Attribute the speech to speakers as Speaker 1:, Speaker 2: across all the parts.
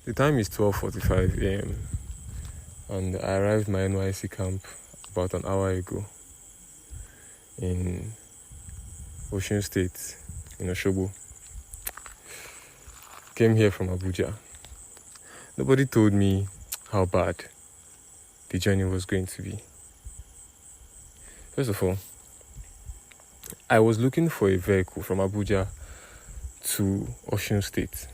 Speaker 1: The time is 12:45 a.m. and I arrived my NYSC camp about an hour ago in Osun State, in Osogbo. Came here from Abuja. Nobody told me how bad the journey was going to be. First of all, I was looking for a vehicle from Abuja to Osun State.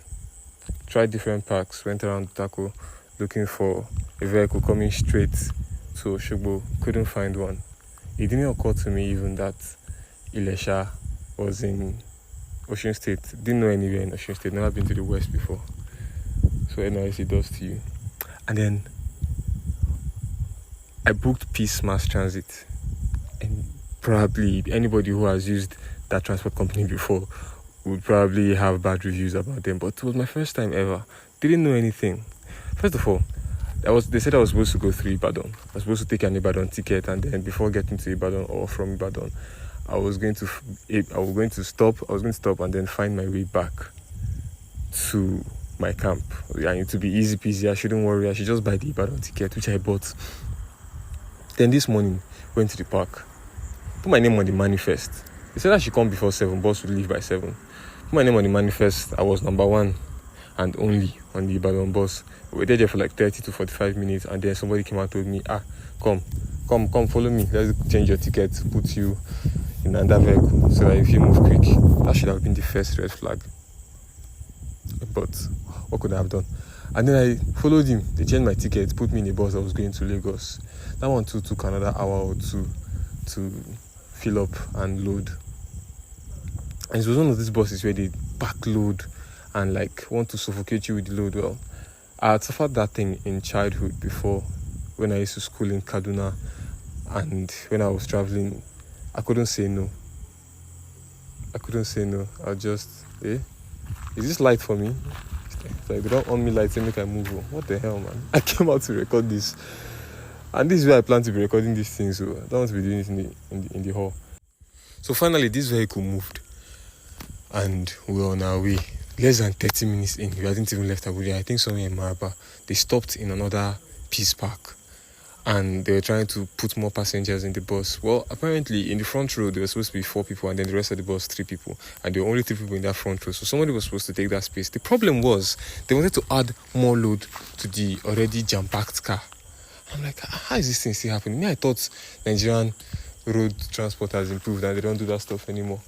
Speaker 1: Tried different parks, went around Tako looking for a vehicle coming straight to Osogbo. Couldn't find one. It didn't occur to me even that Ilesha was in Osun State. Didn't know anywhere in Osun State. Never been to the west before. So NYSC does to you. And then I booked Peace Mass Transit. And probably anybody who has used that transport company before would probably have bad reviews about them. But it was my first time ever. Didn't know anything. First of all, they said I was supposed to go through Ibadan. I was supposed to take an Ibadan ticket, and then before getting to Ibadan or from Ibadan, I was going to stop and then find my way back to my camp. And to be easy peasy, I shouldn't worry. I should just buy the Ibadan ticket, which I bought. Then this morning, went to the park. Put my name on the manifest. They said I should come before 7. Bus would leave by 7. Put my name on the manifest. I was number 1 and only on the Ibadan bus. We were there for like 30 to 45 minutes, and then somebody came out and told me, come, follow me. Let's change your ticket, put you in another vehicle so that if you move quick. That should have been the first red flag. But what could I have done? And then I followed him. They changed my ticket, put me in a bus that was going to Lagos. That one too took another hour or two to fill up and load. And it was one of these buses where they backload and like want to suffocate you with the load. Well, I had suffered that thing in childhood before when I used to school in Kaduna, and when I was traveling, I couldn't say no. I just, is this light for me? It's like, they don't on me lights, they make I move. What the hell, man? I came out to record this. And this is where I plan to be recording these things, so I don't want to be doing it in the hall. So finally, this vehicle moved, and we were on our way. Less than 30 minutes in, we hadn't even left Abuja. I think somewhere in Maraba. They stopped in another Peace Park, and they were trying to put more passengers in the bus. Well, apparently in the front row there were supposed to be 4 people, and then the rest of the bus 3 people, and there were only 3 people in that front row. So somebody was supposed to take that space. The problem was they wanted to add more load to the already jam-packed car. I'm like, how is this thing still happening? I thought Nigerian road transport has improved and they don't do that stuff anymore.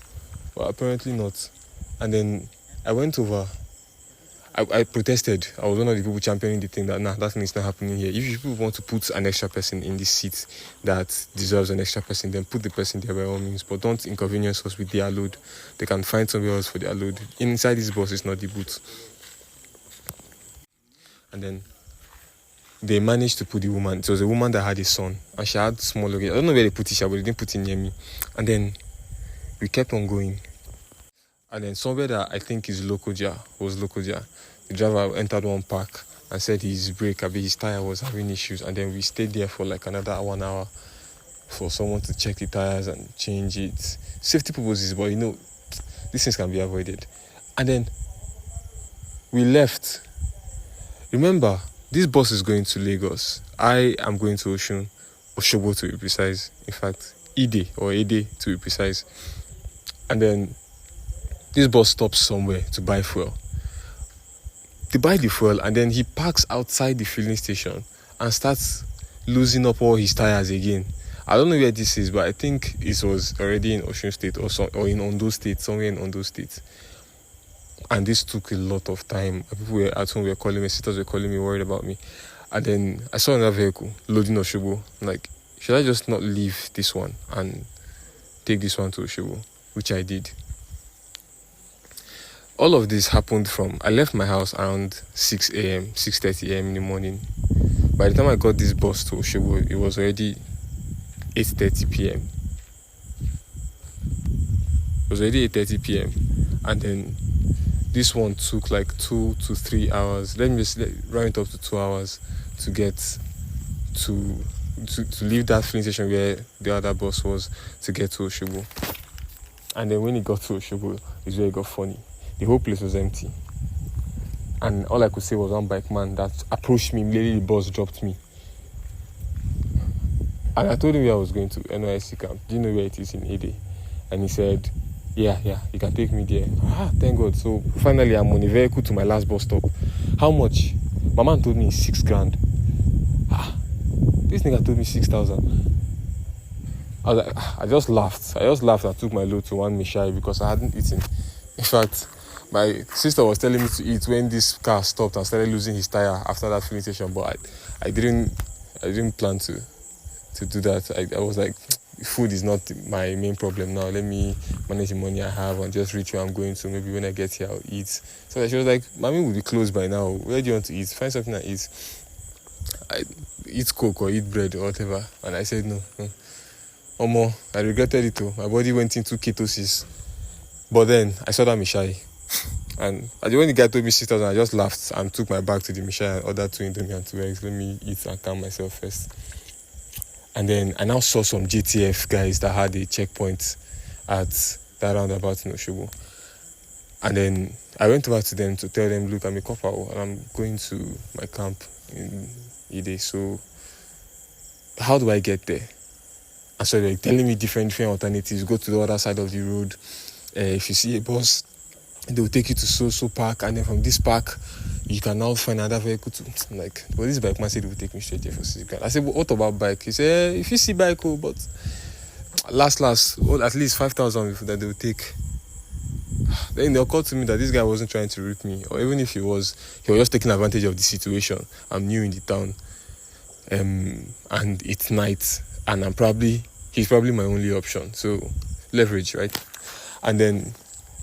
Speaker 1: But apparently not. And then I went over. I protested. I was one of the people championing the thing that, that thing is not happening here. If you people want to put an extra person in this seat that deserves an extra person, then put the person there by all means. But don't inconvenience us with their load. They can find somewhere else for their load. Inside this bus is not the boot. And then they managed to put the woman. It was a woman that had a son, and she had small luggage. I don't know where they put it, but they didn't put it near me. And then we kept on going. And then somewhere that I think is Lokoja, the driver entered one park and said his his tire was having issues. And then we stayed there for like another 1 hour for someone to check the tires and change it. Safety purposes, but these things can be avoided. And then we left. Remember, this bus is going to Lagos. I am going to Osogbo to be precise. In fact, Ide to be precise. And then this bus stops somewhere to buy fuel. They buy the fuel, and then he parks outside the filling station and starts losing up all his tires again. I don't know where this is, but I think it was already in Osun State or in Ondo State, somewhere in Ondo State. And this took a lot of time. People were at home, calling me, sisters were calling me, worried about me. And then I saw another vehicle loading Osogbo. I'm like, should I just not leave this one and take this one to Osogbo? Which I did. All of this happened I left my house around 6 a.m., 6:30 a.m. in the morning. By the time I got this bus to Osogbo, it was already 8:30 p.m. It was already 8:30 p.m. And then this one took like 2 to 3 hours. Let me just round it up to 2 hours to get to leave that filling station where the other bus was to get to Osogbo. And then when he got to Osogbo, is where it got funny. The whole place was empty. And all I could say was one bike man that approached me. Immediately the bus dropped me. And I told him where I was going to, NYSC camp. Do you know where it is in Ede? And he said, yeah, you can take me there. Thank God. So finally I'm on a vehicle to my last bus stop. How much? My man told me 6 grand. This nigga told me 6,000. I just laughed. I took my load to one Mishai because I hadn't eaten. In fact, my sister was telling me to eat when this car stopped and started losing his tire after that filling station, but I didn't plan to do that. I was like, food is not my main problem now. Let me manage the money I have and just reach where I'm going to. Maybe when I get here, I'll eat. So she was like, Mommy will be closed by now. Where do you want to eat? Find something to eat. I eat Coke or eat bread or whatever. And I said no. Omo, I regretted it too. My body went into ketosis. But then I saw that Mishai. And when the guy told me 6,000, I just laughed and took my bag to the Mishai and ordered 2 Indomie and 2 eggs. Let me eat and calm myself first. And then I now saw some JTF guys that had a checkpoint at that roundabout in Oshobo. And then I went over to them to tell them, look, I'm a copper and I'm going to my camp in Ide. So how do I get there? And so they're telling me different alternatives. Go to the other side of the road. If you see a bus, they will take you to so park, and then from this park you can now find another vehicle to. I'm like, well, this bike man said he will take me straight there for 6 grand. I said, well, what about bike? He said, if you see bike, but last, at least 5,000 that they will take. Then it occurred to me that this guy wasn't trying to rip me, or even if he was just taking advantage of the situation. I'm new in the town, and it's night, and he's probably my only option. So leverage, right? And then,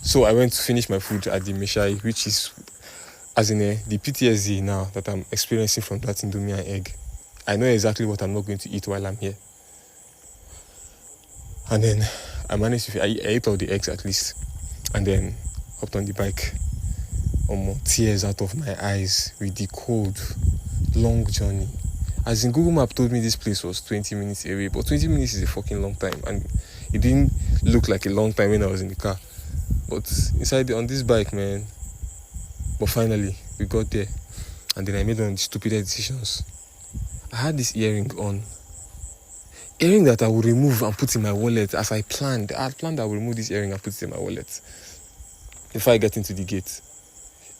Speaker 1: so I went to finish my food at the Mishai, which is, as in the PTSD now that I'm experiencing from that Indomie and egg. I know exactly what I'm not going to eat while I'm here. And then I managed to, I ate all the eggs at least. And then hopped on the bike. Tears out of my eyes with the cold, long journey. As in, Google Map told me this place was 20 minutes away, but 20 minutes is a fucking long time. And it didn't look like a long time when I was in the car. But on this bike, man. But finally, we got there. And then I made one of the stupidest decisions. I had this earring on. Earring that I would remove and put in my wallet as I planned. I had planned I would remove this earring and put it in my wallet. Before I get into the gate,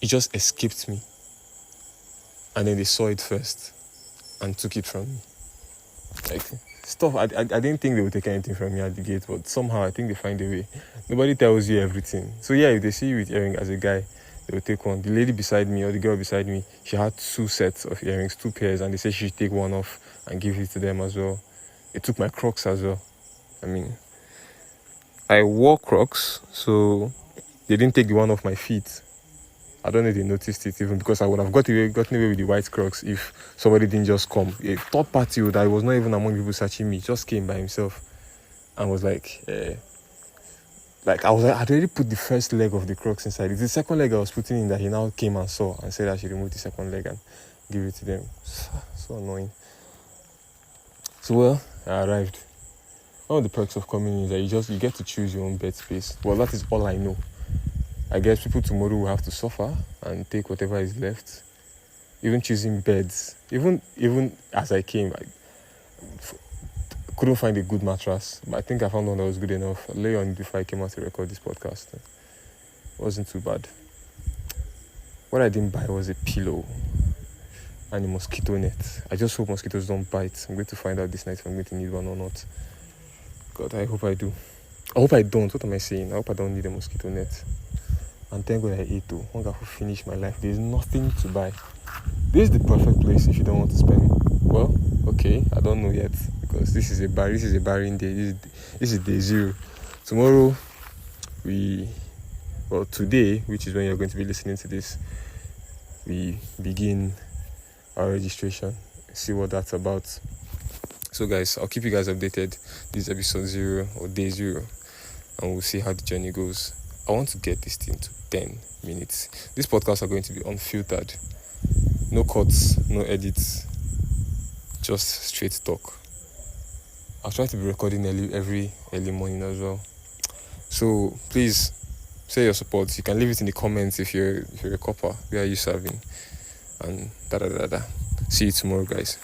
Speaker 1: it just escaped me. And then they saw it first and took it from me. Like, stuff, I didn't think they would take anything from me at the gate, but somehow I think they find a way. Nobody tells you everything. So yeah, if they see you with earring as a guy, they will take one. The lady beside me, or the girl beside me, she had 2 sets of earrings, 2 pairs, and they said she should take one off and give it to them as well. They took my Crocs as well. I mean, I wore Crocs, so they didn't take the one off my feet. I don't know if they noticed it even, because I would have gotten away with the white Crocs if somebody didn't just come. A third party that was not even among people searching me just came by himself and was like, I'd already put the first leg of the Crocs inside. It's the second leg I was putting in that he now came and saw and said I should remove the second leg and give it to them. So annoying. So well, I arrived. One of the perks of coming in is that you get to choose your own bed space. Well, that is all I know. I guess people tomorrow will have to suffer and take whatever is left. Even choosing beds. Even as I came, I couldn't find a good mattress. But I think I found one that was good enough. I lay on it before I came out to record this podcast. It wasn't too bad. What I didn't buy was a pillow and a mosquito net. I just hope mosquitoes don't bite. I'm going to find out this night if I'm going to need one or not. God, I hope I do. I hope I don't. What am I saying? I hope I don't need a mosquito net. And thank God I ate too. Hunger will finish my life. There's nothing to buy. This is the perfect place if you don't want to spend. Well, okay, I don't know yet, because this is a barren day. This is day 0. Tomorrow, today, which is when you're going to be listening to this, we begin our registration. See what that's about. So guys, I'll keep you guys updated. This is episode 0 or day 0, and we'll see how the journey goes. I want to get this thing to 10 minutes. These podcasts are going to be unfiltered. No cuts, no edits. Just straight talk. I'll try to be recording every early morning as well. So please Say your support. You can leave it in the comments if you're a copper. Where are you serving? And da da da da. See you tomorrow, guys.